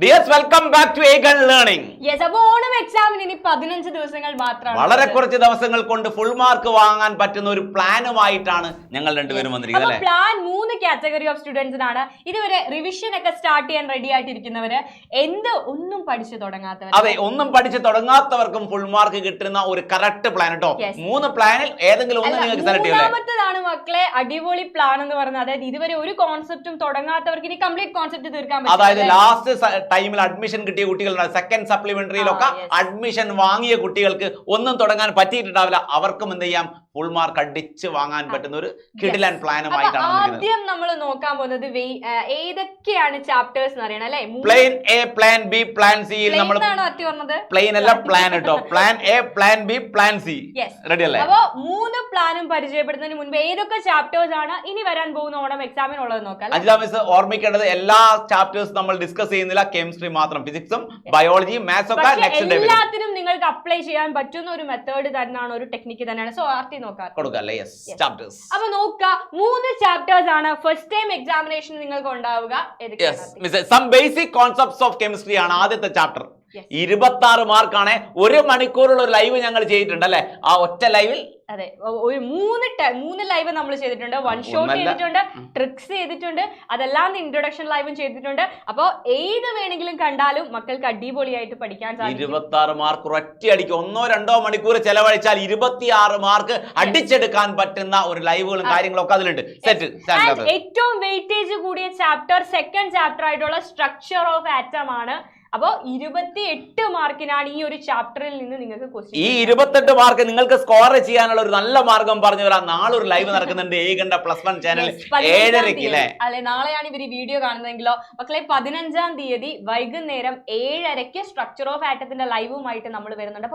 Dears welcome back to Aegon learning. അപ്പോൾ ഓണം എക്സാമിന് ഇനി 15 ദിവസങ്ങൾ മാത്രമാണ്. വളരെ കുറച്ച് ദിവസങ്ങൾ കൊണ്ട് ഫുൾ മാർക്ക് വാങ്ങാൻ പറ്റുന്ന ഒരു പ്ലാനുമായിട്ടാണ് ഞങ്ങൾ രണ്ടുപേരും വന്നിരിക്കുന്നത് അല്ലേ? പ്ലാൻ 3 കാറ്റഗറി ഓഫ് സ്റ്റുഡൻസിനാണ്. ഇതുവരെ റിവിഷൻ ഒക്കെ സ്റ്റാർട്ട് ചെയ്യാൻ റെഡി ആയിട്ടിരിക്കുന്നവര്, ഒന്നും പഠിച്ചു തുടങ്ങാത്തവർ, അതെ, ഒന്നും പഠിച്ചു തുടങ്ങാത്തവർക്കും ഫുൾ മാർക്ക് കിട്ടുന്ന ഒരു കറക്റ്റ് പ്ലാൻ കേട്ടോ. 3 പ്ലാനിൽ ഏതെങ്കിലും ഒന്ന് നിങ്ങൾക്ക് സെലക്ട് ചെയ്യാം. മൂന്നാമത്തേതാണ് മക്കളെ അടിപൊളി പ്ലാൻ എന്ന് പറയുന്നത്. അതായത് ഇതുവരെ ഒരു കോൺസെപ്റ്റും തുടങ്ങാത്തവർക്ക് ഇനി കംപ്ലീറ്റ് കോൺസെപ്റ്റ് തീർക്കാൻ പറ്റും. അതായത് ലാസ്റ്റ് ടൈമിൽ അഡ്മിഷൻ കിട്ടിയ കുട്ടികളുണ്ട്, സെക്കൻഡ് സപ്ലിമെന്ററിയിലൊക്കെ അഡ്മിഷൻ വാങ്ങിയ കുട്ടികൾക്ക് ഒന്നും തുടങ്ങാൻ പറ്റിയിട്ടുണ്ടാവില്ല. അവർക്കും എന്ത് ചെയ്യാം, ഫുൾ മാർക്ക് അടിച്ച് വാങ്ങാൻ പറ്റുന്ന ഒരു കിടിലൻ പ്ലാനുമായിട്ടാണ്. ആദ്യം നമ്മൾ നോക്കാൻ പോകുന്നത് ഏതൊക്കെയാണ് ചാപ്റ്റേഴ്സ് എന്ന് അറിയണം അല്ലെ? Plane A, plan B, plan C. നമ്മൾ പ്ലെയിൻ അല്ല, പ്ലാൻ കേട്ടോ. Plan A, plan B, plan C. Ready അല്ലേ? അപ്പൊ 3 പ്ലാനും പരിചയപ്പെടുന്നതിന് മുൻപ് ഏതൊക്കെ ചാപ്റ്റേഴ്സ് ആണ് ഇനി വരാൻ പോകുന്ന ഓണം എക്സാമിനുള്ളത് നോക്കാം. അഞ്ജിത മിസ് ഓർമ്മിക്കേണ്ടത് എല്ലാ ചാപ്റ്റേഴ്സ് നമ്മൾ ഡിസ്കസ് ചെയ്യുന്നില്ല, കെമിസ്ട്രി മാത്രം. ഫിസിക്സും ബയോളജിയും മാത്സും ഒക്കെ നെക്സ്റ്റ് ഡേ എല്ലാത്തിനും നിങ്ങൾക്ക് അപ്ലൈ ചെയ്യാൻ പറ്റുന്ന ഒരു മെത്തേഡ് തന്നെയാണ്, ഒരു ടെക്നിക്ക് തന്നെയാണ്. സോ ആർട്ടി നോക്കാം. അപ്പൊ നോക്കുക, 3 ചാപ്റ്റേഴ്സ് ആണ് ഫസ്റ്റ് ടൈം എക്സാമിനേഷൻ നിങ്ങൾക്ക് ഉണ്ടാവുക. Some basic concepts of chemistry ആണ് ആദ്യത്തെ ചാപ്റ്റർ. 26 മാർക്കാണ്. 1 മണിക്കൂറുള്ള ഒരു ലൈവ് ഞങ്ങൾ ചെയ്തിട്ടുണ്ട് അല്ലെ? ആ ഒറ്റ ലൈവിൽ അതെ, ഒരു 3 ലൈവ് നമ്മൾ ചെയ്തിട്ടുണ്ട്. 1 ഷോട്ട് ചെയ്തിട്ടുണ്ട്, ട്രിക്സ് ചെയ്തിട്ടുണ്ട്, അതെല്ലാം ഇൻട്രൊഡക്ഷൻ ലൈവും ചെയ്തിട്ടുണ്ട്. അപ്പൊ ഏത് വേണമെങ്കിലും കണ്ടാലും മക്കൾക്ക് അടിപൊളിയായിട്ട് പഠിക്കാൻ സാധിക്കും. 26 മാർക്ക് ഒറ്റയടിക്ക് 1-2 മണിക്കൂർ ചെലവഴിച്ചാൽ 26 മാർക്ക് അടിച്ചെടുക്കാൻ പറ്റുന്ന ഒരു ലൈവുകളും കാര്യങ്ങളൊക്കെ അതിലുണ്ട്. സെറ്റ്. ഏറ്റവും വെയിറ്റേജ് കൂടിയ ചാപ്റ്റർ സെക്കൻഡ് ചാപ്റ്റർ ആയിട്ടുള്ള സ്ട്രക്ചർ ഓഫ് ആറ്റം ആണ്. അപ്പോ 28 മാർക്കിനാണ് ഈ ഒരു ചാപ്റ്ററിൽ നിന്ന് നിങ്ങൾക്ക് ക്വസ്റ്റ്യൻ. ഈ 28 മാർക്ക് നിങ്ങൾക്ക് സ്കോർ ചെയ്യാനുള്ള ഒരു നല്ല മാർഗം പറഞ്ഞു തരാം. നാളെ ഒരു ലൈവ് നടക്കുന്നുണ്ട് ഏകണ്ട +1 ചാനൽ 7:30 അല്ലെ? നാളെയാണ് ഇവർ വീഡിയോ കാണുന്നതെങ്കിലോ മക്കളെ 15-ാം തീയതി വൈകുന്നേരം 7:30 സ്ട്രക്ചർ ഓഫ് ആറ്റത്തിന്റെ ലൈവുമായിട്ട് നമ്മൾ വരുന്നുണ്ട്.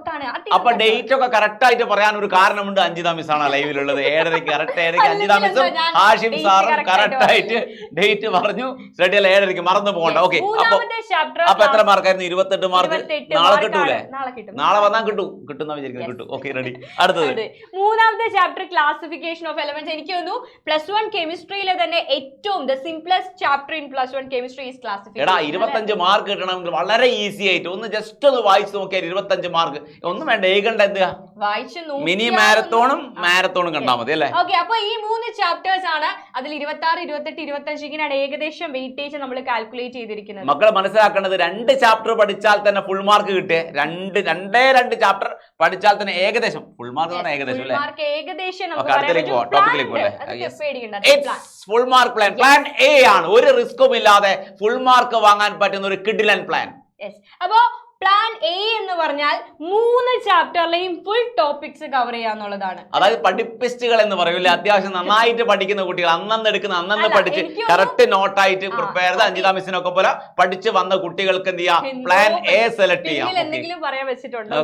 അപ്പൊ ഡേറ്റ് ഒക്കെ കറക്റ്റ് ആയിട്ട് പറയാൻ ഒരു കാരണമുണ്ട്. അഞ്ജിത മിസ് ആണ് ലൈവിലുള്ളത്. 7:30 കറക്റ്റ് 7:30 അഞ്ജിത മിസ്സും ഹാഷിം സാറും കറക്റ്റ് ആയിട്ട് ഡേറ്റ് പറഞ്ഞു. റെഡി അല്ല? 7:30 മറന്നു പോകണ്ട. ഓക്കെ. അപ്പൊ എത്ര മാർക്കായിരുന്നു? 28 മാർക്ക്. നാളെ കിട്ടൂലേ? നാളെ വന്നാൽ കിട്ടുന്ന വിചാരിക്കുന്നു. കിട്ടും. Okay, ready. അടുത്തത് 3ാമത്തെ ചാപ്റ്റർ ക്ലാസിഫിക്കേഷൻ ഓഫ് എലമെന്റ്സ്. എനിക്ക് തോന്നുന്നു +1 കെമിസ്ട്രിയിലെ തന്നെ ഏറ്റവും simplest chapter in +1 chemistry is classification. എടാ, 25 കിട്ടണമെങ്കിൽ വളരെ ഈസി ആയിട്ട് ജസ്റ്റ് ഒന്ന് വായിച്ചു നോക്കിയാൽ 25 മാർക്ക്. ഒന്നും വേണ്ട, ഏകണ്ട എന്താ മിനി മാരത്തോണും കണ്ടാൽ മതി അല്ലേ? ഓക്കെ. അപ്പൊ ഈ 3 ചാപ്റ്റേഴ്സ് ആണ്. അതിൽ 26, 28, 25 ഇങ്ങനെയാണ് ഏകദേശം വെയിറ്റേജ് നമ്മൾ കാൽക്കുലേറ്റ് ചെയ്തിരിക്കുന്നത്. മക്കൾ മനസ്സിലാക്കേണ്ടത് 2 ചാപ്റ്റർ പഠിച്ചാൽ തന്നെ ഫുൾ മാർക്ക് കിട്ടിയ 2 ചാപ്റ്റർ പഠിച്ചാൽ തന്നെ ഏകദേശം ഫുൾ മാർക്ക് ഏകദേശം full mark plan. Plan A ആണ്. ഒരു റിസ്കും ഇല്ലാതെ ഫുൾ മാർക്ക് വാങ്ങാൻ പറ്റുന്ന ഒരു കിഡിലൻ പ്ലാൻ. അപ്പോ പ്ലാൻ എ എന്ന് പറഞ്ഞാൽ 3 ചാപ്റ്ററിലെയും ഫുൾ ടോപ്പിക്സ് കവർ ചെയ്യാന്നുള്ളതാണ്. അതായത് പഠിപ്പിസ്റ്റുകൾ എന്ന് പറയൂലേ, അത്യാവശ്യം നന്നായിട്ട് പഠിക്കുന്ന കുട്ടികൾ, അന്നന്ന് പഠിച്ച് കറക്റ്റ് നോട്ടായിട്ട് പ്രിപ്പയർ ചെയ്ത് അഞ്ജിത മിസ്സിനൊക്കെ പോലെ പഠിച്ച് വന്ന കുട്ടികൾക്ക് എന്ത് ചെയ്യാം, പ്ലാൻ എ സെലക്ട് ചെയ്യാം. എന്തെങ്കിലും പറയാൻ വെച്ചിട്ടുണ്ടോ?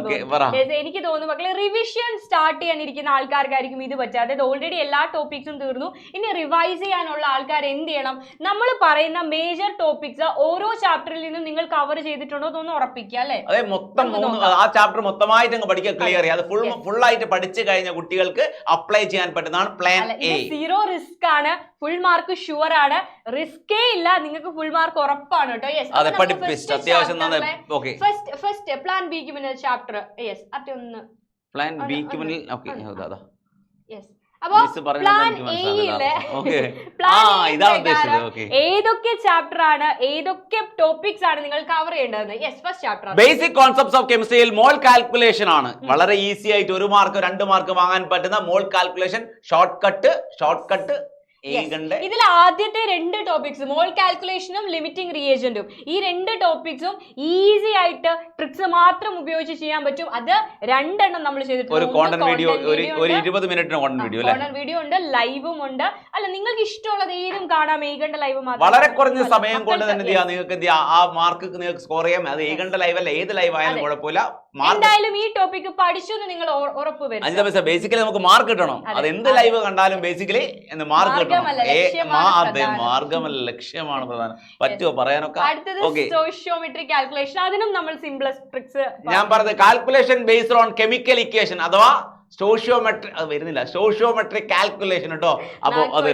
എനിക്ക് തോന്നുന്നു മക്കളെ റിവിഷൻ സ്റ്റാർട്ട് ചെയ്യാനിരിക്കുന്ന ആൾക്കാർക്കായിരിക്കും ഇത് പറ്റുക. അതായത് ഓൾറെഡി എല്ലാ ടോപ്പിക്സും തീർന്നു, ഇനി റിവൈസ് ചെയ്യാനുള്ള ആൾക്കാർ എന്ത് ചെയ്യണം? നമ്മൾ പറയുന്ന മേജർ ടോപ്പിക്സ് ഓരോ ചാപ്റ്ററിൽ നിന്നും നിങ്ങൾ കവർ ചെയ്തിട്ടുണ്ടോ എന്നൊന്ന് ഉറപ്പിക്കുക. അതെ, മൊത്തം ആ ചാപ്റ്റർ മൊത്തമായിട്ട് അങ്ങ് പഠിക്കുക, ക്ലിയർ ചെയ്യുക. അത് ഫുൾ ആയിട്ട് പഠിച്ചു കഴിഞ്ഞ കുട്ടികൾക്ക് അപ്ലൈ ചെയ്യാൻ പറ്റുന്നതാണ് പ്ലാൻ എ. 0 റിസ്ക് ആണ്, ഫുൾ മാർക്ക് ഷുവർ ആണ്, റിസ്കേ ഇല്ല, നിങ്ങൾക്ക് ഫുൾ മാർക്ക് ഉറപ്പാണ് കേട്ടോ. അതെ, പഠിപ്പിസ്റ്റ് അത്യാവശ്യം. ഫസ്റ്റ് പ്ലാൻ ബിക്ക് മുന്നിൽ ചാപ്റ്റർ പ്ലാൻ ബിക്ക് മുന്നിൽ. ഓക്കെ, അതാ ഏതൊക്കെ ചാപ്റ്റർ ആണ്, ഏതൊക്കെ ടോപ്പിക്സ് ആണ് നിങ്ങൾ കവർ ചെയ്യേണ്ടത്? First chapter basic concepts of കെമിസ്ട്രിയിൽ മോൾ കാൽക്കുലേഷൻ ആണ്. വളരെ ഈസി ആയിട്ട് 1 മാർക്ക് 2 മാർക്ക് വാങ്ങാൻ പറ്റുന്ന മോൾ കാൽക്കുലേഷൻ, ഷോർട്ട് കട്ട്. ഇതിൽ ആദ്യത്തെ 2 ടോപ്പിക്സ് മോൾ കാൽക്കുലേഷനും ലിമിറ്റിംഗ് റിയേജന്റും, ഈ 2 ടോപ്പിക്സും ഈസി ആയിട്ട് ട്രിക്സ് മാത്രം ഉപയോഗിച്ച് ചെയ്യാൻ പറ്റും. അത് 2 എണ്ണം നമ്മൾ ചെയ്തിട്ടുണ്ട്. ഒരു കോണ്ടന്റ് വീഡിയോ, ഒരു 20 മിനിറ്റ് കോണ്ടന്റ് വീഡിയോ ഉണ്ട്, ലൈവും ഉണ്ട്. അല്ല, നിങ്ങൾക്ക് ഇഷ്ടമുള്ളത് ഏതും കാണാം. ഏകണ്ട ലൈവ് മാത്രം വളരെ കുറഞ്ഞ സമയം കൊണ്ട് തന്നെ നിങ്ങൾക്ക് ആ മാർക്ക് നിങ്ങൾക്ക് സ്കോർ ചെയ്യാം. അത് ഏകണ്ട ലൈവ് അല്ല, ഏത് ലൈവ് ആയാലും കുഴപ്പമില്ല. എന്തായാലും ഈ ടോപ്പിക് പഠിച്ചു എന്ന് നിങ്ങൾ ഉറപ്പ് വരും. ബേസിക്കലി നമുക്ക് മാർക്ക് കിട്ടണം. അത് എന്ത് ലൈവ് കണ്ടാലും ബേസിക്കലി മാർക്ക് കിട്ടണം. മാർഗമല്ല, ലക്ഷ്യമാണ് പ്രധാനം. പറ്റുമോ പറയാനൊക്കെ? സ്റ്റോയിഷ്യോമെട്രി കാൽക്കുലേഷൻ, അതിനും നമ്മൾ സിംപ്ലസ്റ്റ് ട്രിക്സ്. ഞാൻ പറഞ്ഞത് calculation based on chemical equation അഥവാ സ്റ്റോഷിയോമെട്രി. അത് വരുന്നില്ല, സ്റ്റോഷിയോമെട്രി കാൽക്കുലേഷൻ കേട്ടോ. അപ്പൊ അത്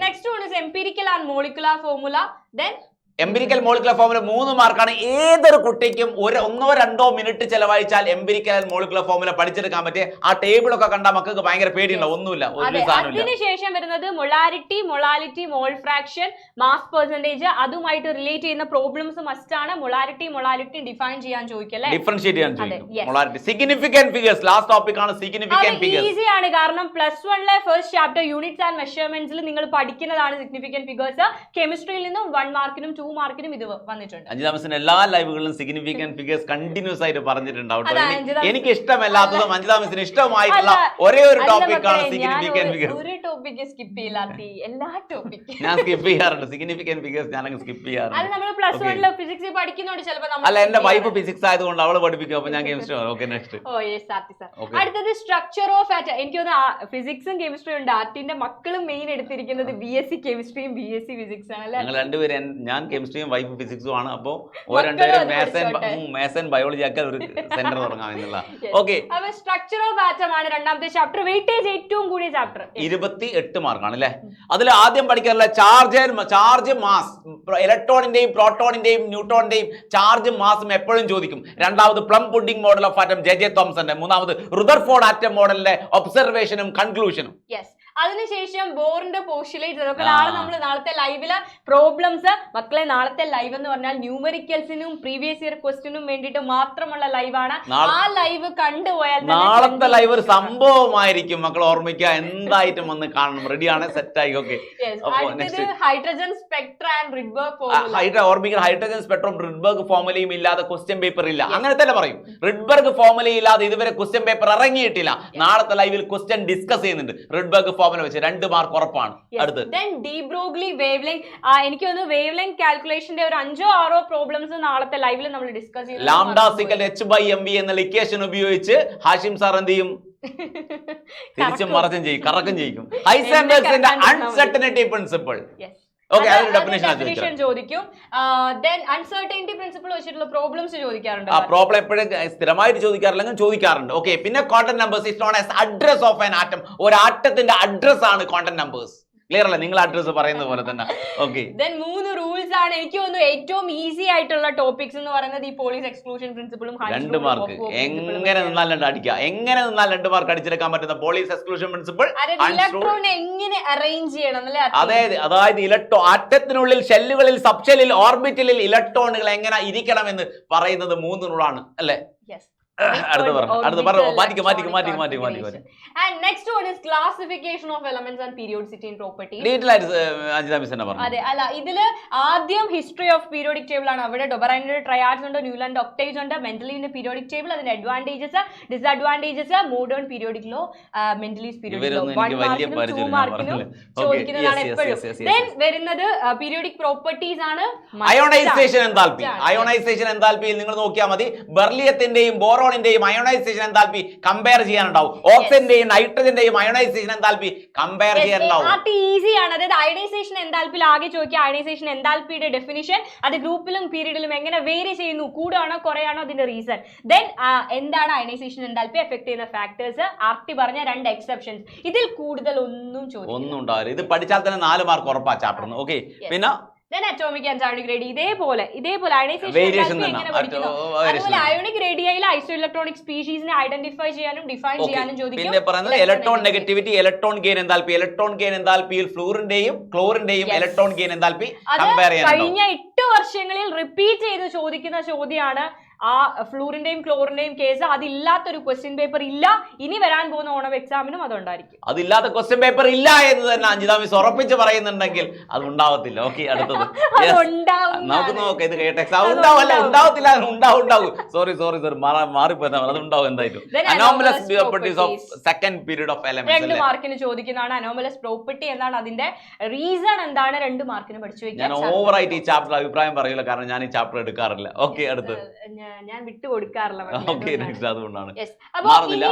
next one is empirical and molecular formula. Then empirical molecular formula 3 മാർക്കാണ്. ഏതൊരു കുട്ടിക്കും 1-2 മിനിറ്റ് ചെലവഴിച്ചാൽ എംപിരിക്കൽ മോളിക്കുലർ ഫോർമുല പഠിച്ചെടുക്കാൻ പറ്റിയ ആ ടേബിൾ ഒക്കെ കണ്ടാൽ മക്കൾക്ക് ഭയങ്കര പേടിയുണ്ടാവും. ഒന്നുമില്ല, ഒരു സാധനമില്ല. അതിനുശേഷം വരുന്നത് molarity, molality, mole fraction, mass percentage, അതുമായിട്ട് റിലേറ്റ് ചെയ്യുന്ന പ്രോബ്ലംസ് മസ്റ്റ് ആണ് മൊളാരിറ്റി ഡിഫൈൻ ചെയ്യാൻ ചോദിക്കല്ലേ, ഡിഫറൻഷിയേറ്റ് ചെയ്യാൻ ചോദിക്കും. Molarity, significant figures, last topic ആണ് സിഗ്നിഫിക്കന്റ് ഫിഗേഴ്സ്. ഈസി ആണ്, കാരണം +1 ഫസ്റ്റ് ചാപ്റ്റർ യൂണിറ്റ്സ് ആൻഡ് മെഷർമെന്റ്സിൽ നിങ്ങൾ പഠിക്കുന്നതാണ് സിഗ്നിഫിക്കന്റ് ഫിഗേഴ്സ്. കെമിസ്ട്രിയിൽ നിന്നും 1 മാർക്കിനും 2 മാർക്കിനും ഇത് വന്നിട്ടുണ്ട്. അഞ്ജിതാമിസിന്റെ എല്ലാ ലൈവുകളിലും സിഗ്നിഫിക്കന്റ് ഫിഗേഴ്സ് കണ്ടിന്യൂസ് ആയിട്ട് പറഞ്ഞിട്ടുണ്ടാവും. എനിക്ക് ഇഷ്ടമല്ലാത്തതും അഞ്ജിതാമിസിന് ഇഷ്ടമായിട്ടുള്ള ഒരേ ഒരു ടോപ്പിക് ആണ് സിഗ്നിഫിക്കന്റ് ഫിഗേഴ്സ്. ഒരു ടോപ്പിക് സ്കിപ്പ് ചെയ്യില്ലാത്ത എല്ലാ ടോപ്പിക്കും ഞാൻ സ്കിപ്പ് ചെയ്യാറുണ്ട്. സിഗ്നിഫിക്കന്റ് ഫിഗേഴ്സ് ഞാൻ സ്കിപ്പ് ചെയ്യാറുണ്ട്. അത് നമ്മൾ +1 ഫിസിക്സ് പഠിക്കുന്നോണ്ട് ചിലപ്പോൾ അല്ല, എന്റെ വൈഫ് ഫിസിക്സ് ആയതുകൊണ്ട് അവള് പഠിപ്പിക്കും, അപ്പൊ ഞാൻ കെമിസ്ട്രി. Okay, next. അടുത്തത് സ്ട്രക്ചർ ഓഫ് ആറ്റം. എനിക്ക് തോന്നുന്നു ഫിസിക്സും കെമിസ്ട്രിയും ഉണ്ട്. ആർട്ടിന്റെ മക്കളും മെയിൻ എടുത്തിരിക്കുന്നത് BSc കെമിസ്ട്രിയും BSc ഫിസിക്സ് ആണ് അല്ലേ? ഞങ്ങൾ രണ്ടുപേരും, ഞാൻ കെമിസ്ട്രിയും വൈഫ് ഫിസിക്സും ആണ്. അപ്പൊ രണ്ടുപേരും മാത്സ് ആൻഡ് ബയോളജി ആക്കാൻ ഒരു സെന്റർ തുടങ്ങാം എന്നുള്ള. ഓക്കെ, അപ്പൊ സ്ട്രക്ചർ ഓഫ് ആറ്റം ആണ് രണ്ടാമത്തെ ചാപ്റ്റർ. വെയിറ്റേജ് ഏറ്റവും കൂടിയ ചാപ്റ്റർ, 28 മാർക്കാണ് അല്ലെ. അതിൽ ആദ്യം പഠിക്കാനുള്ള ചാർജ് മാസ്, ഇലക്ട്രോണിന്റെയും പ്രോട്ടോണിന്റെയും ന്യൂട്രോണിന്റെയും ചാർജും മാസും എപ്പോഴും ചോദിക്കും. രണ്ടാമത് plum pudding model of atom JJ തോംസന്റെ. മൂന്നാമത് റുദർഫോർഡ് ആറ്റം മോഡലിന്റെ ഒബ്സർവേഷനും കൺക്ലൂഷനും. അതിനുശേഷം ബോറിന്റെ പോസ്റ്റുലേറ്റ്സ്, അതൊക്കെ നാളത്തെ ലൈവില് പ്രോബ്ലംസ്. മക്കളെ, നാളത്തെ ലൈവ് എന്ന് പറഞ്ഞാൽ ന്യൂമറിക്കൽസിനും പ്രീവിയസ് ഇയർ ക്വസ്റ്റിനും വേണ്ടിയിട്ട് മാത്രമുള്ള ലൈവാണ്. ആ ലൈവ് കണ്ടുപോയാൽ നാളത്തെ ലൈവ് ഒരു സംഭവമായിരിക്കും. മക്കൾ ഓർമ്മിക്കുക, എന്തായിട്ടും വന്ന് കാണണം. റെഡിയാണ്, സെറ്റ് ആയി. Okay, hydrogen spectra and Rydberg formula. ഓർമ്മിക്കുക, ഹൈഡ്രജൻ സ്പെക്ട്രം റിഡ്ബർഗ് ഫോർമുലയും ഇല്ലാതെ ക്വസ്റ്റ്യൻ പേപ്പർ ഇല്ല. അങ്ങനെ തന്നെ പറയും. റിഡ്ബർഗ് ഫോർമുല ഇല്ലാതെ ഇതുവരെ ക്വസ്റ്റ്യൻ പേപ്പർ ഇറങ്ങിയിട്ടില്ല. നാളത്തെ ലൈവിൽ ക്വസ്റ്റ്യൻ ഡിസ്കസ് ചെയ്യുന്നുണ്ട്. റിഡ്ബർഗ് ഫോർമുല വെച്ച് 2 മാർക്ക് ഉറപ്പാണ്. അടുത്ത് ഡി ബ്രോഗ്ലി വേവ് ലെങ്ത്. എനിക്ക് തോന്നുന്നു വേവ് ലെങ്ത് കാൽക്കുലേഷന്റെ ഒരു 5-6 പ്രോബ്ലംസ് നാളത്തെ ലൈവിൽ നമ്മൾ ഡിസ്കസ് ചെയ്യും. ലാംഡ സിക്കൽ h/mv എന്ന ഇക്വേഷൻ ഉപയോഗിച്ച് ഹാഷിം സാർ എന്ത് ചെയ്യും? തിരിച്ചും മറിച്ചും ചെയ്യും, കറക്കം ചെയ്യും. ഹൈസൻബർഗ്സിന്റെ അൺസർട്ടനിറ്റി പ്രിൻസിപ്പിൾ. ഡെഫിനിഷൻ ചോദിക്കും. അൺസർട്ടനിറ്റി പ്രിൻസിപ്പിൾ വെച്ചിട്ടുള്ള പ്രോബ്ലംസ് ചോദിക്കാറുണ്ട്. ആ പ്രോബ്ലം എപ്പോഴും സ്ഥിരമായിട്ട് ചോദിക്കാറില്ലെങ്കിൽ ചോദിക്കാറുണ്ട്. ഓക്കെ, പിന്നെ quantum numbers is known as address of an atom. ഒരു ആറ്റത്തിന്റെ അഡ്രസ് ആണ് ക്വാണ്ടം നമ്പേഴ്സ്. ക്ലിയർ അല്ലേ? നിങ്ങൾ അഡ്രസ് പറയുന്ന പോലെ തന്നെ. ഓക്കെ, 3 റൂൾസ് ആണ്. എനിക്ക് തോന്നുന്നു ഏറ്റവും ഈസി ആയിട്ടുള്ള ടോപ്പിക്സ് എന്ന് പറയുന്നത് ഈ പോളീസ് എക്സ്ക്ലൂഷൻ പ്രിൻസിപ്പിളും 2 മാർക്ക്. എങ്ങനെ നിന്നാൽ 2 അടിക്കാം, എങ്ങനെ നിന്നാൽ 2 മാർക്ക് അടിച്ചെടുക്കാൻ പറ്റുന്ന പോളീസ് എക്സ്ക്ലൂഷൻ പ്രിൻസിപ്പിൾ. ഇലക്ട്രോൺ എങ്ങനെ അറേഞ്ച് ചെയ്യണം അല്ലേ? അതായത് ആറ്റത്തിനുള്ളിൽ, ഷെല്ലുകളിൽ, സബ്ഷെല്ലിൽ, ഓർബിറ്റലിൽ ഇലക്ട്രോണുകൾ എങ്ങനെ ഇരിക്കണമെന്ന് പറയുന്നത് 3 റൂളാണ് അല്ലേ? And next one is classification of elements and periodicity in properties. അതെ, അല്ല, ഇതില് ആദ്യം ഹിസ്റ്ററി ഓഫ് പീരിയോഡിക് ടേബിൾ ആണ്. അവിടെ ഡൊബറൈൻ്റെ ട്രയാഡ്സ് ഉണ്ട്, ന്യൂലാൻഡ് ഒക്ടേവ്സ് ഉണ്ട്, മെന്റലിന്റെ പീരിയോഡിക് ടേബിൾ, അതിന്റെ advantages, disadvantages, modern periodic law, Mendeleev's periodic law. 1 മാർക്കിനും 2 മാർക്കിനും ചോദിക്കുന്നതാണ് എപ്പോഴും. ദെൻ വരുന്നത് പീരിയോഡിക് പ്രോപ്പർട്ടീസ് ആണ്. Ionisation enthalpy. അയോണൈസേഷൻ എൻതാൽപ്പിയിൽ നിങ്ങൾ നോക്കിയാൽ മതി. ബെർലിയത്തിന്റെയും ബോറോണിന്റെയും അയോണൈസേഷൻ എൻതാൽപ്പി കമ്പയർ ചെയ്യാനുണ്ടാവും. ഓക്സിജന്റെയും നൈട്രജന്റെയും അയോണൈസേഷൻ എൻതാൽപ്പി കമ്പയർ ചെയ്യാനുണ്ടാവും. ഈസിയാണ്. അതായത് അയണൈസേഷൻ എൻതാൽപ്പിയിൽ ആകെ ചോദിക്കുക അയണൈസേഷൻ എൻതാൽപ്പിയുടെ ഡെഫിനിഷൻ, അത് ഗ്രൂപ്പിലും പീരീഡിലും എങ്ങനെ വേരി ചെയ്യുന്നു, കൂടാണോ കുറയാണോ അതിന്റെ റീസൺ. ദെൻ എന്താണ് അയണൈസേഷൻ എൻതാൽപ്പി എഫക്ട് ചെയ്യുന്ന ഫാക്ടേഴ്സ്, ആർട്ടി പറഞ്ഞ 2 എക്സെപ്ഷൻസ്. ഇതിൽ കൂടുതൽ ഒന്നും ഉണ്ടാവില്ല. ഇത് പഠിച്ചാൽ തന്നെ 4 മാർക്ക് ഉറപ്പാ ചാപ്റ്ററിന്. ഓക്കെ, പിന്നെ അറ്റോമിക് ആൻഡ് അയോണിക് റേഡിയ ഇതേപോലെ അയണൈസേഷൻ എങ്ങനെ പഠിക്കുന്നു. അതുപോലെ അയോണിക് റേഡിയയിൽ ഐസോ ഇലക്ട്രോണിക് സ്പീഷീസിനെ ഐഡന്റിഫൈ ചെയ്യാനും ഡിഫൈൻ ചെയ്യാനും ചോദിക്കും. പിന്നെ പറയുന്നത് electronegativity, electron gain enthalpy. Electron gain എൻതാൽപ്പിയിൽ ഫ്ലൂറിന്റെയും ക്ലോറിന്റെയും ഇലക്ട്രോൺ ഗെയിൻ എൻതാൽപ്പി കമ്പയർ ചെയ്യാൻ കഴിഞ്ഞ 8 വർഷങ്ങളിൽ റിപ്പീറ്റ് ചെയ്ത് ചോദിക്കുന്ന ചോദ്യമാണ്. ആ ഫ്ലൂറിന്റെയും ക്ലോറിന്റെയും കേസ് അതില്ലാത്തൊരു ക്വസ്റ്റ്യൻ പേപ്പർ ഇല്ല. ഇനി വരാൻ പോകുന്ന ഓണം എക്സാമിനും അതുണ്ടായിരിക്കും. അതില്ലാത്ത ക്വസ്റ്റ്യൻ പേപ്പർ ഇല്ല എന്ന് തന്നെ അഞ്ജിത മിസ് ഉറപ്പിച്ച് പറയുന്നുണ്ടെങ്കിൽ അത് ഉണ്ടാവത്തില്ല. ഓക്കെ, അടുത്തത് നമുക്ക് നോക്കാം. ഇത് കേട്ട എക്സാം ഉണ്ടാവത്തില്ല. ഉണ്ടാവും. സോറി മാറിപ്പോയി. അത് ഉണ്ടാവും എന്തായാലും. Anomalous properties of second period of elements 2 മാർക്കിന് ചോദിക്കുന്നതാണ്. അനോമലസ് പ്രോപ്പർട്ടി എന്താണ്, അതിന്റെ റീസൺ എന്താണ്, 2 മാർക്കിന് പഠിച്ചു വെക്കാൻ. ഞാൻ ഓവറായിട്ട് ഈ ചാപ്റ്റർ അഭിപ്രായം പറയില്ല, കാരണം ഞാൻ ഈ ചാപ്റ്റർ എടുക്കാറില്ല. ഓക്കെ, അടുത്ത് ഞാൻ വിട്ടു കൊടുക്കാറില്ല. അതുകൊണ്ടാണ്. അപ്പൊ ഇനി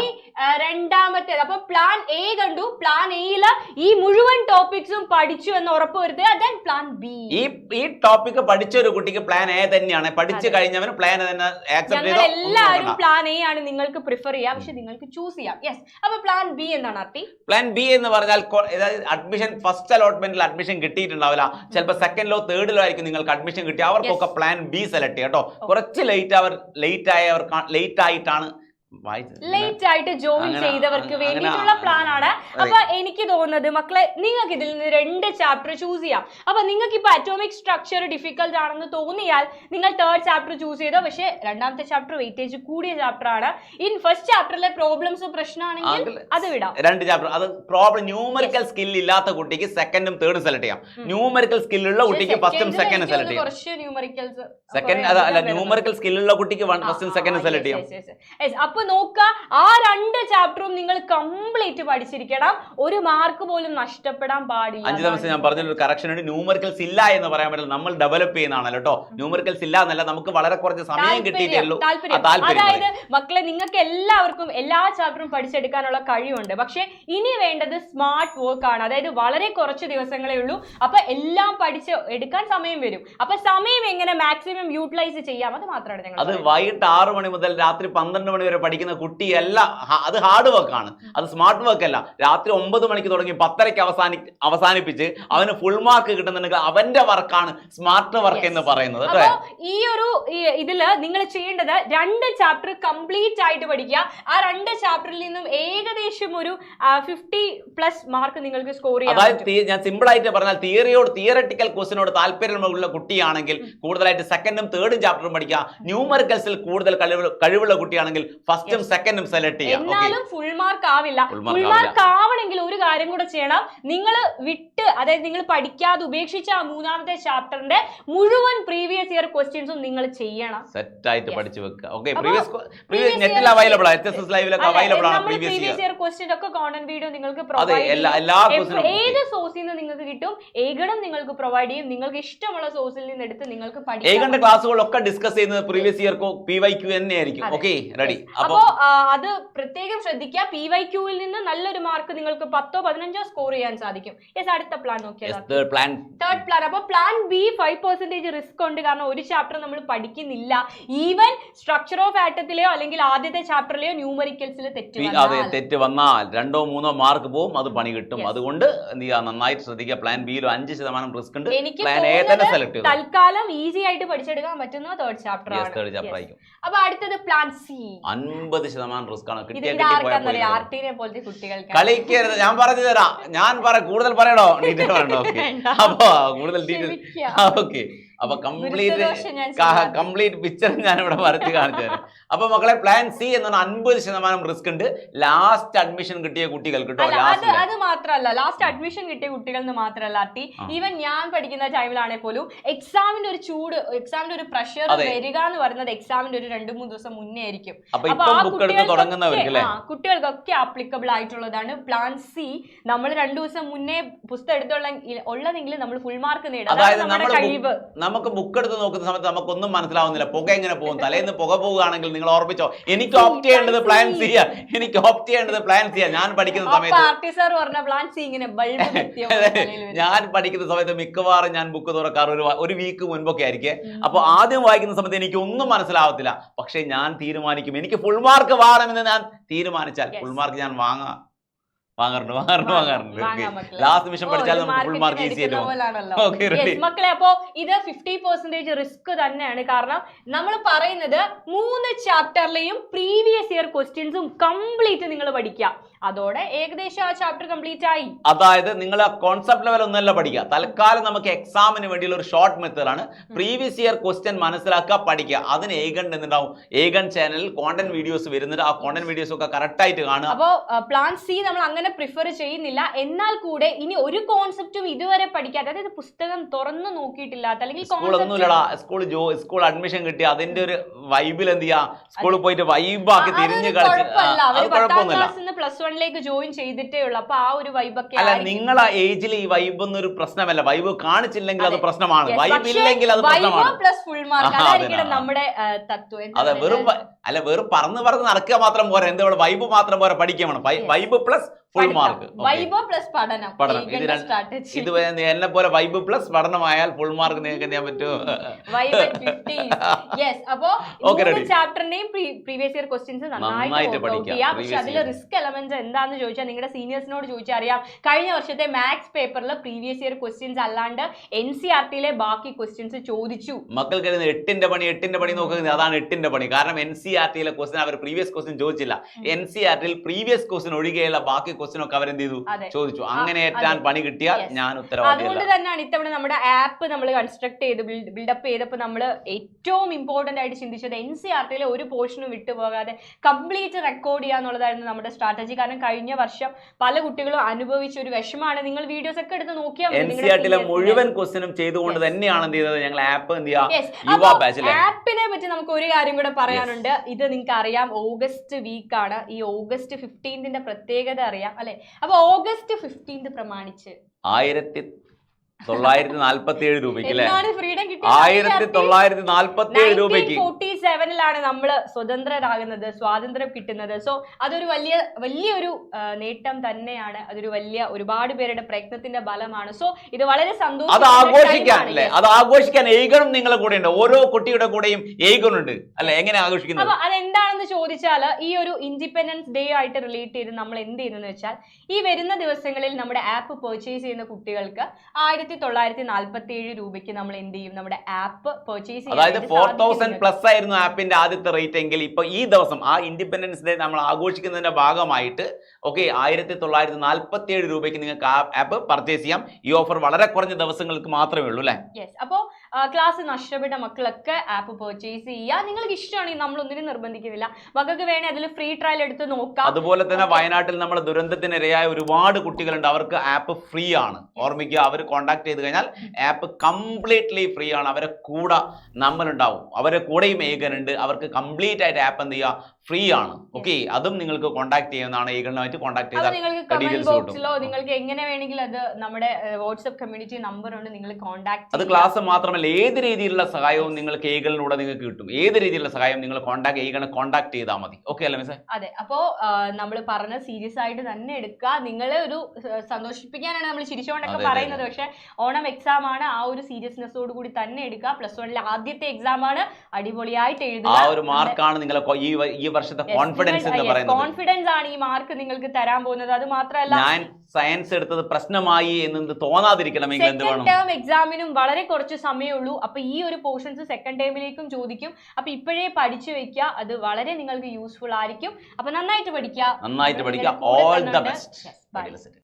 രണ്ടാമത്തേത്, അപ്പൊ പ്ലാൻ എ കണ്ടു, പ്ലാൻ എയില് ഈ മുഴുവൻ ടോപ്പിക്സും പഠിച്ചു എന്ന് ഉറപ്പ് വരുത്തുക. Then plan B. ഈ ടോപ്പിക് പഠിച്ച ഒരു കുട്ടിക്ക് പ്ലാൻ എ തന്നെയാണ്, പഠിച്ചു കഴിഞ്ഞവന് പ്ലാൻ തന്നെ ആക്സെപ്റ്റ് ചെയ്തോ. എല്ലാവരും പ്ലാൻ എ ആണ് നിങ്ങൾക്ക് പ്രിഫർ ചെയ്യാം, പക്ഷെ നിങ്ങൾക്ക് ചൂസ് ചെയ്യാം. യെസ്. അപ്പൊ പ്ലാൻ ബി എന്താണ് അർത്ഥി? പ്ലാൻ ബി എന്ന് പറഞ്ഞാൽ അഡ്മിഷൻ ഫസ്റ്റ് അലോട്ട്മെന്റിൽ അഡ്മിഷൻ കിട്ടിയിട്ടുണ്ടാവില്ല, ചിലപ്പോൾ സെക്കൻഡിലോ തേർഡിലോ ആയിരിക്കും നിങ്ങൾക്ക് അഡ്മിഷൻ കിട്ടി. അവർക്കൊക്കെ പ്ലാൻ ബി സെലക്ട് ചെയ്യാം കേട്ടോ. കുറച്ച് ലേറ്റ് ആയിട്ടാണ് ലേറ്റ് ആയിട്ട് ജോയിൻ ചെയ്തവർക്ക് വേണ്ടിയിട്ടുള്ള പ്ലാൻ ആണ്. അപ്പൊ എനിക്ക് തോന്നുന്നത് മക്കളെ, നിങ്ങൾക്ക് ഇതിൽ നിന്ന് 2 ചാപ്റ്റർ ചൂസ് ചെയ്യാം. അപ്പൊ നിങ്ങൾക്ക് ഇപ്പൊ അറ്റോമിക് സ്ട്രക്ചർ ഡിഫിക്കൽട്ട് ആണെന്ന് തോന്നിയാൽ നിങ്ങൾ 3rd ചാപ്റ്റർ ചൂസ് ചെയ്തോ. പക്ഷെ 2ാമത്തെ ചാപ്റ്റർ വെയിറ്റേജ് കൂടിയ ചാപ്റ്റർ ആണ്. ഇൻ ഫസ്റ്റ് ചാപ്റ്ററിലെ പ്രോബ്ലംസ് പ്രശ്നമാണെങ്കിൽ അത് വിടാം. 2 ചാപ്റ്റർ അത് പ്രോബ്ലം ന്യൂമറിക്കൽ സ്കിൽ ഇല്ലാത്ത കുട്ടിക്ക് സെക്കൻഡും തേർഡും സെലക്ട് ചെയ്യാം. ന്യൂമറിക്കൽ സ്കിൽ ഉള്ള കുട്ടിക്ക് ഫസ്റ്റും സെക്കൻഡും സെലക്ട് ചെയ്യാം. കുറച്ച് ന്യൂമറിക്കൽസ് ന്യൂമറിക്കൽ സ്കിൽ ഉള്ള കുട്ടിക്ക് ഫസ്റ്റും സെക്കൻഡും സെലക്ട് ചെയ്യാം. അപ്പൊ നോക്കുക, ആ 2 ചാപ്റ്ററും നിങ്ങൾ കംപ്ലീറ്റ് പഠിച്ചിരിക്കണം. ഒരു മാർക്ക് പോലും നഷ്ടപ്പെടാൻ പാടില്ല. 5 ദിവസം ഞാൻ പറഞ്ഞൊരു കറക്ഷൻ ഉണ്ട്. ന്യൂമറിക്കൽസ് ഇല്ല എന്ന് പറയാൻ പറ്റില്ല, നമ്മൾ ഡെവലപ്പ് ചെയ്യുന്നതാണല്ലോ കേട്ടോ. ന്യൂമറിക്കൽസ് ഇല്ല എന്നല്ല, നമുക്ക് വളരെ കുറച്ച് സമയം കിട്ടിയിട്ടുള്ളൂ. അതായത് മക്കളെ, നിങ്ങൾക്ക് എല്ലാവർക്കും എല്ലാ ചാപ്റ്ററും പഠിച്ചെടുക്കാനുള്ള കഴിവുണ്ട്. പക്ഷെ ഇനി വേണ്ടത് സ്മാർട്ട് വർക്ക് ആണ്. അതായത് വളരെ കുറച്ച് ദിവസങ്ങളേ ഉള്ളൂ. അപ്പൊ എല്ലാം പഠിച്ച് എടുക്കാൻ സമയം വരും. അപ്പൊ സമയം എങ്ങനെ മാക്സിമം യൂട്ടിലൈസ് ചെയ്യാം, അത് മാത്രമാണ് ഞങ്ങൾ. അത് വൈകിട്ട് 6 മണി മുതൽ രാത്രി 12 മണി വരെ പഠിക്കുന്ന കുട്ടിയല്ല, അത് ഹാർഡ് വർക്ക് ആണ്, അത് സ്മാർട്ട് വർക്ക് അല്ല. രാത്രി 9 മണിക്ക് തുടങ്ങി 10:30ക്ക് അവസാനിപ്പിച്ച് അവന് ഫുൾ മാർക്ക് കിട്ടുന്നുണ്ടെങ്കിൽ അവന്റെ വർക്കാണ് സ്മാർട്ട് വർക്ക് എന്ന് പറയുന്നത്. ഈ ഒരു ഇതില് നിങ്ങൾ ചെയ്യേണ്ടത് 2 ചാപ്റ്റർ കംപ്ലീറ്റ് ആയിട്ട് പഠിക്കുക. ആ 2 ചാപ്റ്ററിൽ നിന്നും ഏകദേശം ഒരു 50+ മാർക്ക് നിങ്ങൾക്ക് സ്കോർ ചെയ്യാം. അതായത് ഞാൻ സിമ്പിൾ ആയിട്ട് പറഞ്ഞാൽ, തിയറട്ടിക്കൽ ക്വസ്റ്റിനോട് താല്പര്യമുള്ള കുട്ടിയാണെങ്കിൽ കൂടുതലായിട്ട് 2ും 3ും ചാപ്റ്ററും പഠിക്കുക. ന്യൂമറിക്കൽസിൽ കൂടുതൽ കഴിവുള്ള കുട്ടിയാണെങ്കിൽ ഫസ്റ്റും സെക്കൻഡും സെലക്ട് ചെയ്യാം. എന്നാലും ഫുൾ മാർക്ക് ആവില്ല. ഫുൾ മാർക്ക് ആവണമെങ്കിൽ ഒരു കാര്യം കൂടെ ചെയ്യണം. നിങ്ങൾ അതായത് നിങ്ങൾ പഠിക്കാതെ ഉപേക്ഷിച്ച ആ 3ാമത്തെ ചാപ്റ്ററിന്റെ മുഴുവൻ പ്രീവിയസ് ഇയർ ക്വസ്റ്റ്യൻസും നിങ്ങൾ ചെയ്യണം. സെറ്റ് ആയിട്ട് പഠിച്ചു വെക്കുക. ഓക്കേ, പ്രീവിയസ് നെറ്റിൽ അവൈലബിൾ ആണ്, HSS ലൈവിലൊക്കെ അവൈലബിൾ ആണ്. പ്രീവിയസ് ഇയർ ക്വസ്റ്റ്യൻ ഒക്കെ കോണ്ടന്റ് വീഡിയോ നിങ്ങൾക്ക് പ്രൊവൈഡ് ചെയ്യും. ഏത് സോഴ്സിൽ നിന്ന് നിങ്ങൾക്ക് കിട്ടും, ഏകണം നിങ്ങൾക്ക് പ്രൊവൈഡ് ചെയ്യും. നിങ്ങൾക്ക് ഇഷ്ടമുള്ള സോഴ്സിൽ നിന്ന് എടുത്ത് നിങ്ങൾക്ക് പഠിക്കാം. ഏകണ്ട ക്ലാസ്സുകളൊക്കെ ഡിസ്കസ് ചെയ്യുന്നത് പ്രീവിയസ് ഇയർ PYQ തന്നെയായിരിക്കും. Okay, ready. അപ്പോ അത് പ്രത്യേകം ശ്രദ്ധിക്കുക. PYQവിൽ നിന്ന് നല്ലൊരു മാർക്ക് നിങ്ങൾക്ക് 10ഓ 15ഓ സ്കോർ ചെയ്യാൻ സാധിക്കും. അടുത്ത പ്ലാൻ നോക്കിയാൽ തേർഡ് പ്ലാൻ. അപ്പൊ പ്ലാൻ ബി 5% റിസ്ക് ഉണ്ട്. കാരണം ഒരു ചാപ്റ്റർ നമ്മൾ പഠിക്കുന്നില്ല. ഈവൻ സ്ട്രക്ചർ ഓഫ് ആറ്റത്തിലെയോ അല്ലെങ്കിൽ ആദ്യത്തെ ചാപ്റ്ററിലെയോ ന്യൂമറിക്കൽസിൽ തെറ്റ് വന്നാൽ 2ഓ 3ഓ മാർക്ക് പോകും, അത് പണി കിട്ടും. അതുകൊണ്ട് എന്ത് ചെയ്യുക, നന്നായിട്ട് ശ്രദ്ധിക്കുക. പ്ലാൻ ബിയിൽ 5% റിസ്ക് ഉണ്ട്. പ്ലാൻ എ തന്നെ സെലക്ട് ചെയ്തു. തൽക്കാലം ഈസി ആയിട്ട് പഠിച്ചെടുക്കാൻ പറ്റുന്ന 3rd ചാപ്റ്റർ ആണ്. ആയിരിക്കും. അപ്പൊ അടുത്തത് പ്ലാൻ സി. 50% റിസ്ക് ആണ്. കളിക്കരുത്, ഞാൻ പറഞ്ഞു തരാം. കൂടുതൽ പറയണോ? ഡീറ്റെയിൽ പറയണോ? അപ്പൊ കൂടുതൽ ഡീറ്റെയിൽ. ഓക്കെ, അപ്പൊ കംപ്ലീറ്റ് പിക്ചർ ഞാൻ ഇവിടെ വരച്ച് കാണിച്ചു തരാം. അപ്പൊ മക്കളെ, പ്ലാൻ സി എന്ന് പറഞ്ഞാൽ 50% റിസ്ക് ഉണ്ട്. ലാസ്റ്റ് അഡ്മിഷൻ കിട്ടിയ കുട്ടികൾ കിട്ടോ. അത് മാത്രമല്ല, ലാസ്റ്റ് അഡ്മിഷൻ കിട്ടിയ കുട്ടികൾ മാത്രമല്ല, ഈവൻ ഞാൻ പഠിക്കുന്ന ടൈമിലാണെ പോലും എക്സാമിന്റെ ഒരു ചൂട്, എക്സാമിന്റെ ഒരു പ്രഷർ വരിക എന്ന് പറയുന്നത് എക്സാമിന്റെ ഒരു 2-3 ദിവസം മുന്നേ ആയിരിക്കും. അപ്പൊ ആ കുട്ടികൾക്കൊക്കെ ആപ്ലിക്കബിൾ ആയിട്ടുള്ളതാണ് പ്ലാൻ സി. നമ്മൾ 2 ദിവസം മുന്നേ പുസ്തകം ഉള്ളതെങ്കിൽ നമ്മൾ ഫുൾ മാർക്ക് നേടും. കഴിവ്. നമുക്ക് ബുക്ക് എടുത്ത് നോക്കുന്ന സമയത്ത് നമുക്കൊന്നും മനസ്സിലാവുന്നില്ല. പുക എങ്ങനെ പോകും, തലേന്ന് പുക പോവുകയാണെങ്കിൽ നിങ്ങൾ ഓർമ്മിച്ചോ, എനിക്ക് ഓപ്റ്റ് ചെയ്യേണ്ടത് പ്ലാൻ സി. ഞാൻ പഠിക്കുന്ന സമയത്ത് ഞാൻ പഠിക്കുന്ന സമയത്ത് മിക്കവാറും ഞാൻ ബുക്ക് തുറക്കാറ് ഒരു വീക്ക് മുൻപൊക്കെ ആയിരിക്കും. അപ്പൊ ആദ്യം വായിക്കുന്ന സമയത്ത് എനിക്ക് ഒന്നും മനസ്സിലാവത്തില്ല. പക്ഷെ ഞാൻ തീരുമാനിക്കും, എനിക്ക് ഫുൾ മാർക്ക് വേണമെന്ന് ഞാൻ തീരുമാനിച്ചാൽ ഫുൾ മാർക്ക് ഞാൻ വാങ്ങാറുണ്ട്. ലാസ്റ്റ് നിമിഷം പഠിച്ചാൽ നമുക്ക് ഫുൾ മാർക്ക് ഈസി ആയിട്ട്. മക്കളെ, അപ്പോ ഇത് 50% റിസ്ക് തന്നെയാണ്. കാരണം നമ്മൾ പറയുന്നത് 3 ചാപ്റ്ററിലെയും പ്രീവിയസ് ഇയർ ക്വസ്റ്റ്യൻസും കംപ്ലീറ്റ് നിങ്ങൾ പഠിക്കുക. അതോടെ ഏകദേശം ആ ചാപ്റ്റർ കംപ്ലീറ്റ് ആയി. അതായത് നിങ്ങൾ ആ കോൺസെപ്റ്റ് ലെവൽ ഒന്നല്ല പഠിക്കുക. തൽക്കാലം നമുക്ക് എക്സാമിന് വേണ്ടിയുള്ള ഒരു ഷോർട്ട് മെത്തേഡ് ആണ്. പ്രീവിയസ് ഇയർ ക്വസ്റ്റ്യൻ മനസ്സിലാക്കുക, പഠിക്കുക. അതിന് ഏഗൺ എന്നുണ്ടാവും. ഏഗൺ ചാനലിൽ കോണ്ടന്റ് വീഡിയോസ് വരുന്നുണ്ട്. ആ കോണ്ടന്റ് വീഡിയോസ് ഒക്കെ കറക്റ്റ് ആയിട്ട് കാണുക. അപ്പോ പ്ലാൻ സി നമ്മൾ അങ്ങനെ അങ്ങനെ പ്രിഫർ ചെയ്യുന്നില്ല. എന്നാൽ കൂടെ ഇനി ഒരു കോൺസെപ്റ്റും ഇതുവരെ പഠിക്കാത്ത, അതായത് പുസ്തകം തുറന്നു നോക്കിയിട്ടില്ലാത്ത അല്ലെങ്കിൽ സ്കൂൾ അഡ്മിഷൻ കിട്ടി അതിന്റെ ഒരു വൈബിൽ എന്ത് ചെയ്യാ, സ്കൂളിൽ പോയിട്ട് വൈബാക്കി തിരിഞ്ഞു കളിച്ച് പ്ലസ് വണ്ണിലേക്ക് ജോയിൻ ചെയ്തിട്ടേ ഉള്ളൂ. അപ്പൊ ആ ഒരു വൈബൊക്കെ അല്ല, നിങ്ങളെ ഏജിൽ ഈ വൈബ് ഒന്നും ഒരു പ്രശ്നമല്ല. വൈബ് കാണിച്ചില്ലെങ്കിൽ അത് പ്രശ്നമാണ്, വൈബ് ഇല്ലെങ്കിൽ അത് പ്രശ്നമാണ്. പ്ലസ് ഫുൾ മാർക്ക് അതായിരിക്കണം നമ്മുടെ തത്വം. അതെ, വെറും പറന്ന് നടക്കുക മാത്രം പോരാ, എന്താ വൈബ് മാത്രം പോരാ, പഠിക്കണം. Vibe plus full mark, vibe plus പഠനം. ഇത് എന്നെ പോലെ വൈബ് പ്ലസ് പഠനമായാൽ ഫുൾ മാർക്ക് നിങ്ങൾക്ക് ചെയ്യാൻ പറ്റുമോ? അപ്പോ ചാപ്റ്ററിന്റെയും പ്രീവിയസ് ഇയർ ക്വസ്റ്റ്യൻസ് നന്നായിട്ട് പഠിക്കുക. പക്ഷെ അതിൽ റിസ്ക് എലമെന്റ്സ് എന്താണെന്ന് ചോദിച്ചാൽ നിങ്ങളുടെ സീനിയേഴ്സിനോട് ചോദിച്ചാൽ അറിയാം. കഴിഞ്ഞ വർഷത്തെ മാത്സ് പേപ്പറിൽ പ്രീവിയസ് ഇയർ ക്വസ്റ്റ്യൻസ് അല്ലാണ്ട് NCERT-യിലെ ബാക്കി ക്വസ്റ്റ്യൻസ് ചോദിച്ചു. മക്കൾക്ക് 8ന്റെ പണി നോക്കുന്നത് അതാണ് 8ന്റെ പണി. കാരണം NCERT-യിലെ ക്വസ്റ്റ്യൻ അവർ പ്രീവിയസ് ക്വസ്റ്റ്യൻ ചോദിച്ചില്ല. NCERT-ൽ പ്രീവിയസ് ക്വസ്റ്റ്യൻ ഒഴികെയുള്ള ബാക്കി ക്വസ്റ്റ്യൻ ഒക്കെ അവരെന്ത് ചെയ്തു, ചോദിച്ചു. അങ്ങനെ ഏറ്റാൻ പണി കിട്ടിയാൽ ഞാൻ ഉത്തരവാദിയല്ല. അതുകൊണ്ട് തന്നെയാണ് ഇത്തവണ നമ്മുടെ ആപ്പ് നമ്മൾ കൺസ്ട്രക്ട് ചെയ്ത് ബിൽഡപ്പ് ചെയ്തപ്പോൾ നമ്മൾ ഏറ്റവും ഇമ്പോർട്ടന്റ് ആയിട്ട് ചിന്തിച്ചത് NCERT-യിലെ ഒരു പോർഷനും വിട്ടുപോകാതെ കംപ്ലീറ്റ് റെക്കോർഡ് ചെയ്യാന്നുള്ളതായിരുന്നു നമ്മുടെ സ്ട്രാറ്റജി. കാരണം കഴിഞ്ഞ വർഷം പല കുട്ടികളും അനുഭവിച്ച ഒരു വിഷമാണ്. നിങ്ങൾ വീഡിയോസ് ഒക്കെ എടുത്ത് നോക്കിയാൽ NCERT-ലെ മുഴുവൻ ക്വസ്റ്റ്യനും ചെയ്തുകൊണ്ട് തന്നെയാണ് എന്ത് ചെയ്തത് ഞങ്ങൾ ആപ്പ് എന്ത് ചെയ്യാ, യുവ ബാച്ചിലെ ആപ്പിനെ പറ്റി നമുക്ക് ഒരു കാര്യം കൂടെ പറയാനുണ്ട്. ഇത് നിങ്ങൾക്ക് അറിയാം, ഓഗസ്റ്റ് വീക്ക് ആണ്. ഈ ഓഗസ്റ്റ് 15ന്റെ പ്രത്യേകത അറിയാം അല്ലെ? അപ്പൊ ഓഗസ്റ്റ് 15 പ്രമാണിച്ച് 1947 രൂപയ്ക്ക് അല്ലെ, ഫ്രീഡം കിട്ടി. 1947 രൂപയ്ക്ക് 47-ലാണ് നമ്മള് സ്വതന്ത്രരാകുന്നത്, സ്വാതന്ത്ര്യം കിട്ടുന്നത്. സോ അതൊരു വലിയൊരു നേട്ടം തന്നെയാണ്. അതൊരു ഒരുപാട് പേരുടെ പ്രയത്നത്തിന്റെ ഫലമാണ്. സോ ഇത് വളരെ സന്തോഷം. അത് ആഘോഷിക്കാൻ ഏകണം നിങ്ങളെ കൂടെ ഉണ്ട്. ഓരോ കുട്ടിയുടെ കൂടെയും ഏകനുണ്ട് അല്ലെ? എങ്ങനെ ആഘോഷിക്കുന്നത്? അപ്പൊ അതെന്താണെന്ന് ചോദിച്ചാൽ ഈ ഒരു ഇൻഡിപെൻഡൻസ് ഡേ ആയിട്ട് റിലേറ്റ് ചെയ്ത് നമ്മൾ എന്ത് ചെയ്യുന്നത് വെച്ചാൽ, ഈ വരുന്ന ദിവസങ്ങളിൽ നമ്മുടെ ആപ്പ് പർച്ചേസ് ചെയ്യുന്ന കുട്ടികൾക്ക് 1947 രൂപയ്ക്ക് നമ്മൾ എന്ത് ചെയ്യും, നമ്മുടെ ആപ്പ് പർച്ചേസ് ചെയ്യും. അതായത് 4000 പ്ലസ് ആയിരുന്നു ആപ്പിന്റെ ആദ്യത്തെ റേറ്റ് എങ്കിൽ ഇപ്പൊ ഈ ദിവസം ആ ഇൻഡിപെൻഡൻസ് ഡേ നമ്മൾ ആഘോഷിക്കുന്നതിന്റെ ഭാഗമായിട്ട് 1947 രൂപയ്ക്ക് നിങ്ങൾക്ക് ആപ്പ് പർച്ചേസ് ചെയ്യാം. ഈ ഓഫർ വളരെ കുറഞ്ഞ ദിവസങ്ങൾക്ക് മാത്രമേ ഉള്ളൂ അല്ലെ? അപ്പോ ക്ലാസ് നഷ്ടപ്പെട്ട മക്കളൊക്കെ ആപ്പ് പർച്ചേസ് ചെയ്യുക. നിങ്ങൾക്ക് ഇഷ്ടമാണെങ്കിൽ നമ്മളൊന്നിനും നിർബന്ധിക്കുന്നില്ല. മക്കൾക്ക് വേണേ അതിൽ ഫ്രീ ട്രയൽ എടുത്ത് നോക്കാം. അതുപോലെ തന്നെ വയനാട്ടിൽ നമ്മൾ ദുരന്തത്തിനിരയായ ഒരുപാട് കുട്ടികളുണ്ട്. അവർക്ക് ആപ്പ് ഫ്രീ ആണ്. ഓർമ്മിക്കുക, അവർ കോൺടാക്ട് ചെയ്ത് കഴിഞ്ഞാൽ ആപ്പ് കംപ്ലീറ്റ്ലി ഫ്രീ ആണ്. അവരെ കൂടെ നമ്മളുണ്ടാവും. അവരെ കൂടെയും ഏകനുണ്ട്. അവർക്ക് കംപ്ലീറ്റ് ആയിട്ട് ആപ്പ് എന്ത് ചെയ്യുക, ഫ്രീ ആണ്. ഓക്കെ, അതും നിങ്ങൾക്ക് കോൺടാക്ട് ചെയ്യുന്നതാണ്. ഏകനുമായിട്ട് കോൺടാക്ട് ചെയ്താൽ നിങ്ങൾക്ക് എങ്ങനെ വേണമെങ്കിലും അത് നമ്മുടെ വാട്സ്ആപ്പ് കമ്മ്യൂണിറ്റി നമ്പർ ഉണ്ട്, നിങ്ങൾ കോൺടാക്ട്. അത് ക്ലാസ് മാത്രമല്ല, ഏത് രീതിയിലുള്ള സഹായവും നിങ്ങൾക്ക് ഏകലിലൂടെ നിങ്ങൾക്ക് കിട്ടും. ഏത് രീതിയിലുള്ള സഹായം നിങ്ങൾ കോൺടാക്ട് ചെയ്താൽ മതി. ഓക്കെ അല്ലേ മിസ്സേ? അതെ. അപ്പോ നമ്മൾ പറഞ്ഞ സീരിയസ് ആയിട്ട് തന്നെ എടുക്കുക. നിങ്ങളെ ഒരു സന്തോഷിപ്പിക്കാനാണ് നമ്മൾ ചിരിച്ചുകൊണ്ടൊക്കെ പറയുന്നത്. പക്ഷെ ഓണം എക്സാം ആണ്. ആ ഒരു സീരിയസ്നെസ്സോട് കൂടി തന്നെ എടുക്കുക. പ്ലസ് വണ്ണിലെ ആദ്യത്തെ എക്സാം ആണ്. അടിപൊളിയായിട്ട് എഴുതുക. ആ ഒരു മാർക്കാണ് നിങ്ങളെ ഈ വർഷത്തെ കോൺഫിഡൻസ് എന്ന് പറയുന്നത്. കോൺഫിഡൻസ് ആണ് ഈ മാർക്ക് നിങ്ങൾക്ക് തരാൻ പോകുന്നത്. അത് മാത്രമല്ല, ഞാൻ സയൻസ് എടുത്തത് പ്രശ്നമായി എന്ന് തോന്നാതിരിക്കണമെങ്കിൽ എന്ത് വേണം? ടേം എക്സാമിനും വളരെ കുറച്ച് സമയമുള്ളൂ. അപ്പൊ ഈ ഒരു പോർഷൻസ് സെക്കൻഡ് ടേമിലേക്കും ചോദിക്കും. അപ്പൊ ഇപ്പോഴേ പഠിച്ചു വെക്കുക. അത് വളരെ നിങ്ങൾക്ക് യൂസ്ഫുൾ ആയിരിക്കും. അപ്പൊ നന്നായിട്ട് പഠിക്കുക. All the best.